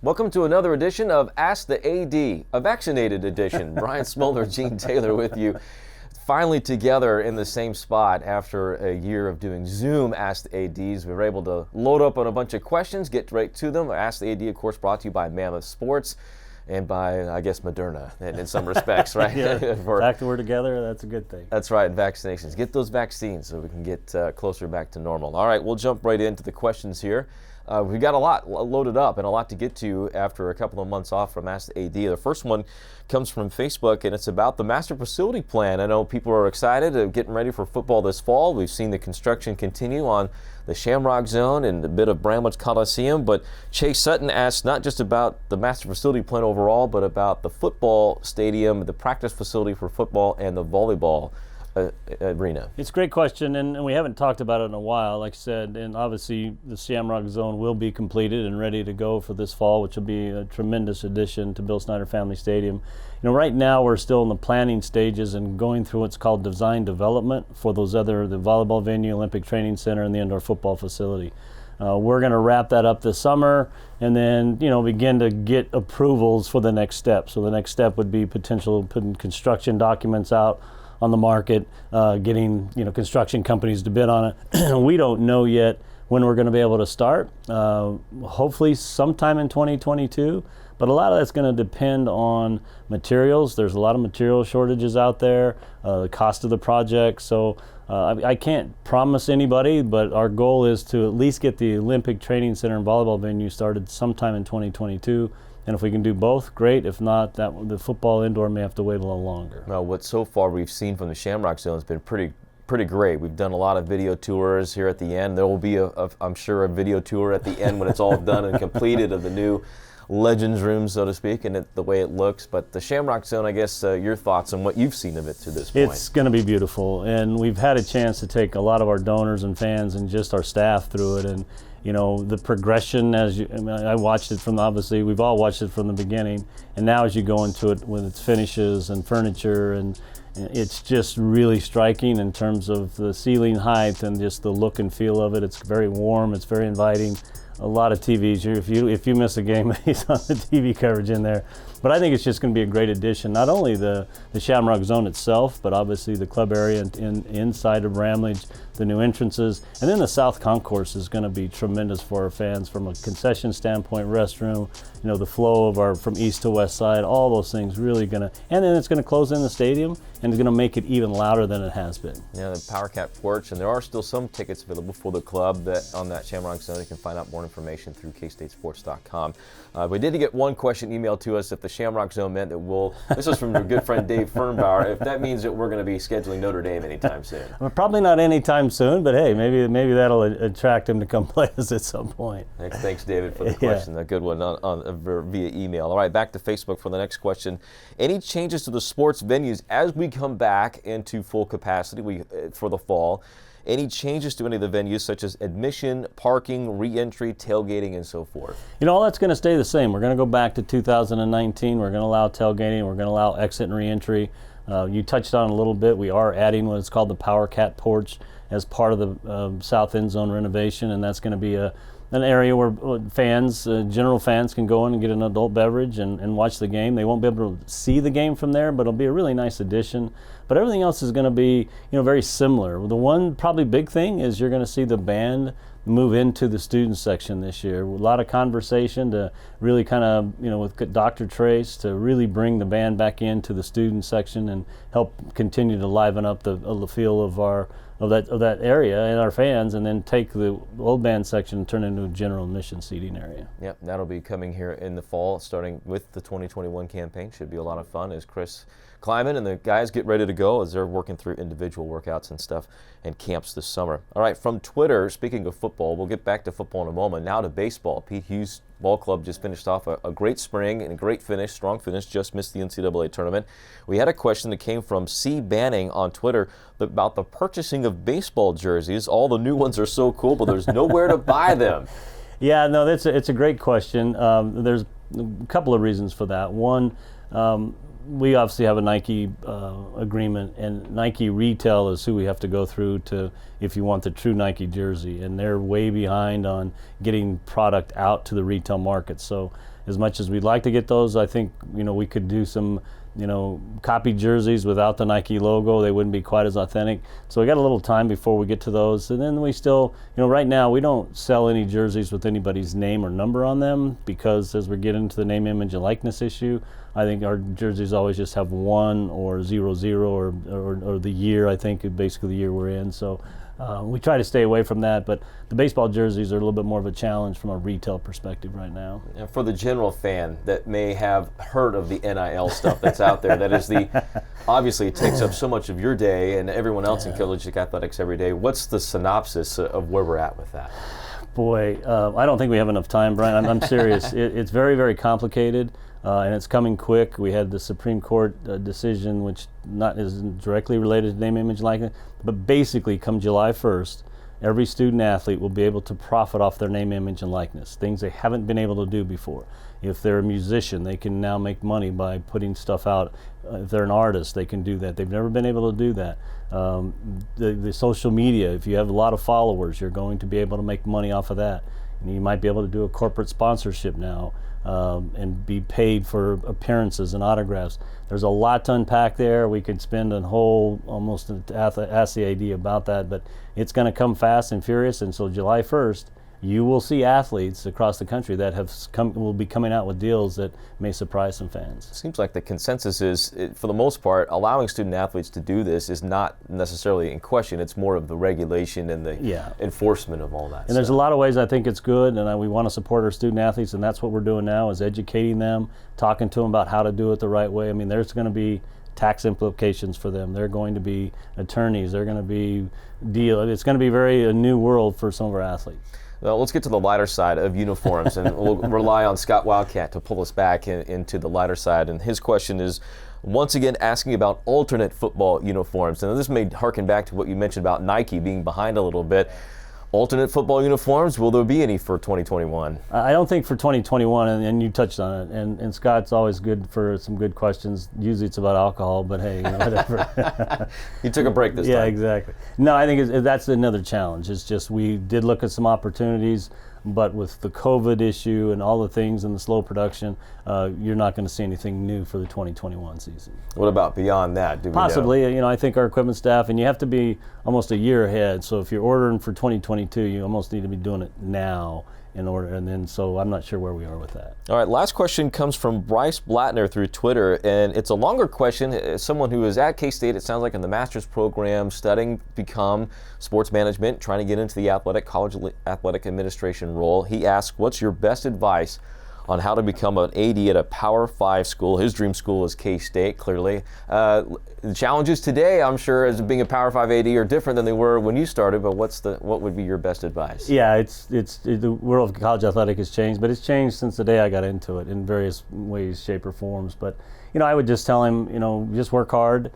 Welcome to another edition of Ask the AD, a vaccinated edition. Brian Smoller, Gene Taylor with you. Finally together in the same spot after a year of doing Zoom Ask the ADs. We were able to load up on a bunch of questions, get right to them. Ask the AD, of course, brought to you by Mammoth Sports and by, I guess, Moderna in some respects, right? Yeah, the fact that we're together, that's a good thing. That's right, vaccinations. Get those vaccines so we can get closer back to normal. All right, we'll jump right into the questions here. We've got a lot loaded up and a lot to get to after a couple of months off from Ask the AD. The first one comes from Facebook, and it's about the master facility plan. I know people are excited, getting ready for football this fall. We've seen the construction continue on the Shamrock Zone and a bit of Bramlage Coliseum, but Chase Sutton asked not just about the master facility plan overall, but about the football stadium, the practice facility for football, and the volleyball arena. It's a great question, and we haven't talked about it in a while, like I said, and obviously the Shamrock Zone will be completed and ready to go for this fall, which will be a tremendous addition to Bill Snyder Family Stadium. You know, right now we're still in the planning stages and going through what's called design development for the volleyball venue, Olympic Training Center, and the indoor football facility. We're going to wrap that up this summer and then, begin to get approvals for the next step. So the next step would be potential putting construction documents out on the market, getting construction companies to bid on it. We don't know yet when we're going to be able to start. Hopefully sometime in 2022, but a lot of that's going to depend on materials. There's a lot of material shortages out there, the cost of the project. So I can't promise anybody, but our goal is to at least get the Olympic Training Center and volleyball venue started sometime in 2022. And if we can do both, great. If not, the football indoor may have to wait a little longer. Well, what so far we've seen from the Shamrock Zone has been pretty great. We've done a lot of video tours here at the end. There will be, I'm sure, a video tour at the end when it's all done and completed of the new Legends room, so to speak, and the way it looks. But the Shamrock Zone, I guess, your thoughts on what you've seen of it to this point. It's going to be beautiful, and we've had a chance to take a lot of our donors and fans and just our staff through it. And the progression I watched it from, obviously we've all watched it from the beginning, and now as you go into it with its finishes and furniture, and it's just really striking in terms of the ceiling height and just the look and feel of it. It's very warm, it's very inviting. A lot of TVs. If you miss a game, he's on the TV coverage in there. But I think it's just going to be a great addition. Not only the Shamrock Zone itself, but obviously the club area inside of Bramlage, the new entrances, and then the South Concourse is going to be tremendous for our fans from a concession standpoint, restroom, the flow of from east to west side, all those things really going to, and then it's going to close in the stadium and it's going to make it even louder than it has been. Yeah, the Power Cat porch, and there are still some tickets available for the club on that Shamrock Zone. You can find out more information through kstatesports.com. We did get one question emailed to us if the Shamrock Zone meant that this is from your good friend Dave Fernbauer, if that means that we're going to be scheduling Notre Dame anytime soon. Well, probably not anytime soon, but hey, maybe that'll attract him to come play us at some point. Thanks, David, for the question. A good one via email. All right, back to Facebook for the next question. Any changes to the sports venues as we come back into full capacity for the fall? Any changes to any of the venues, such as admission, parking, re-entry, tailgating, and so forth? All that's going to stay the same. We're going to go back to 2019. We're going to allow tailgating. We're going to allow exit and re-entry. You touched on it a little bit. We are adding what is called the Power Cat porch as part of the South End Zone renovation, and that's going to be an area where fans, general fans, can go in and get an adult beverage and watch the game. They won't be able to see the game from there, but it'll be a really nice addition. But everything else is going to be, very similar. The one probably big thing is you're going to see the band move into the student section this year. A lot of conversation to really kind of, with Dr. Trace to really bring the band back into the student section and help continue to liven up the feel of that area and our fans, and then take the old band section and turn it into a general admission seating area. Yep, that'll be coming here in the fall, starting with the 2021 campaign. Should be a lot of fun as Chris Kleiman and the guys get ready to go as they're working through individual workouts and stuff and camps this summer. All right, from Twitter, speaking of football, we'll get back to football in a moment. Now to baseball. Pete Hughes Ball Club just finished off a great spring and a great finish, strong finish, just missed the NCAA tournament. We had a question that came from C. Banning on Twitter about the purchasing of baseball jerseys. All the new ones are so cool, but there's nowhere to buy them. Yeah, no, it's a great question. There's a couple of reasons for that. One, we obviously have a Nike agreement, and Nike retail is who we have to go through to if you want the true Nike jersey, and they're way behind on getting product out to the retail market. So as much as we'd like to get those, I think we could do some copy jerseys without the Nike logo. They wouldn't be quite as authentic. So we got a little time before we get to those. And then we still, right now we don't sell any jerseys with anybody's name or number on them, because as we get into the name, image, and likeness issue, I think our jerseys always just have 1 or 00 or the year, I think, basically the year we're in. So we try to stay away from that, but the baseball jerseys are a little bit more of a challenge from a retail perspective right now. And for the general fan that may have heard of the NIL stuff that's out there, that is obviously it takes up so much of your day and everyone else in collegiate athletics every day. What's the synopsis of where we're at with that? Boy, I don't think we have enough time, Brian. I'm serious. It's very, very complicated. And it's coming quick. We had the Supreme Court decision, which isn't directly related to name, image, likeness, but basically come July 1st, every student athlete will be able to profit off their name, image, and likeness, things they haven't been able to do before. If they're a musician, they can now make money by putting stuff out. If they're an artist, they can do that. They've never been able to do that. The social media, if you have a lot of followers, you're going to be able to make money off of that. And you might be able to do a corporate sponsorship now. And be paid for appearances and autographs. There's a lot to unpack there. We could spend a whole almost ask the AD about that, but it's going to come fast and furious. And so July 1st, you will see athletes across the country that will be coming out with deals that may surprise some fans. It seems like the consensus is, for the most part, allowing student athletes to do this is not necessarily in question. It's more of the regulation and the enforcement of all that. And there's a lot of ways I think it's good, and we want to support our student athletes, and that's what we're doing now, is educating them, talking to them about how to do it the right way. I mean, there's going to be tax implications for them. They're going to be attorneys. They're going to be It's going to be a new world for some of our athletes. Well, let's get to the lighter side of uniforms, and we'll rely on Scott Wildcat to pull us back into the lighter side. And his question is, once again, asking about alternate football uniforms. And this may harken back to what you mentioned about Nike being behind a little bit. Alternate football uniforms, will there be any for 2021? I don't think for 2021, and you touched on it, and Scott's always good for some good questions. Usually it's about alcohol, but hey, whatever. You took a break this time. Yeah, exactly. No, I think that's another challenge. It's just we did look at some opportunities, but with the COVID issue and all the things and the slow production, you're not going to see anything new for the 2021 season. What about beyond that? Do we Possibly, know? I think our equipment staff, and you have to be almost a year ahead. So if you're ordering for 2022, you almost need to be doing it now in order. And then, so I'm not sure where we are with that. All right, last question comes from Bryce Blattner through Twitter, and it's a longer question. As someone who is at K-State, it sounds like in the master's program, studying to become sports management, trying to get into the college athletic administration role. He asks, what's your best advice on how to become an AD at a Power 5 school? His dream school is K-State, clearly. The challenges today, I'm sure, as being a Power 5 AD are different than they were when you started, but what would be your best advice? Yeah, the world of college athletic has changed, but it's changed since the day I got into it in various ways, shape, or forms. But, I would just tell him, just work hard.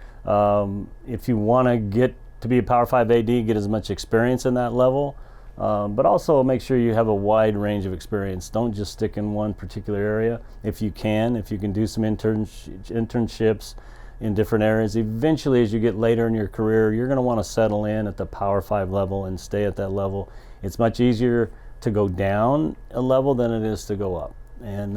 If you want to get to be a Power 5 AD, get as much experience in that level. But also make sure you have a wide range of experience. Don't just stick in one particular area. If you can do some internships in different areas, eventually as you get later in your career, you're going to want to settle in at the Power 5 level and stay at that level. It's much easier to go down a level than it is to go up. And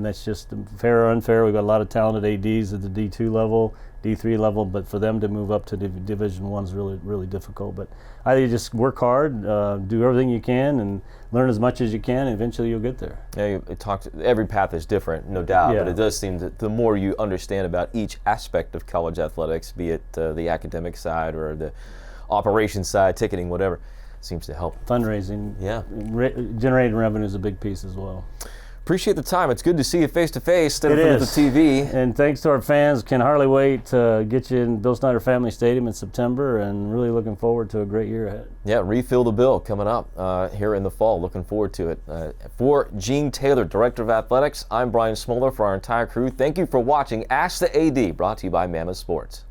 that's just fair or unfair. We've got a lot of talented ADs at the D2 level, D3 level, but for them to move up to Division I is really, really difficult. But I think you just work hard, do everything you can, and learn as much as you can, and eventually you'll get there. Yeah, every path is different, no doubt, but it does seem that the more you understand about each aspect of college athletics, be it the academic side or the operations side, ticketing, whatever, seems to help. Fundraising, generating revenue is a big piece as well. Appreciate the time. It's good to see you face to face instead of the TV. And thanks to our fans. Can hardly wait to get you in Bill Snyder Family Stadium in September, and really looking forward to a great year ahead. Yeah, Refill the Bill coming up here in the fall. Looking forward to it. For Gene Taylor, Director of Athletics, I'm Brian Smoller. For our entire crew, thank you for watching Ask the AD, brought to you by Mammoth Sports.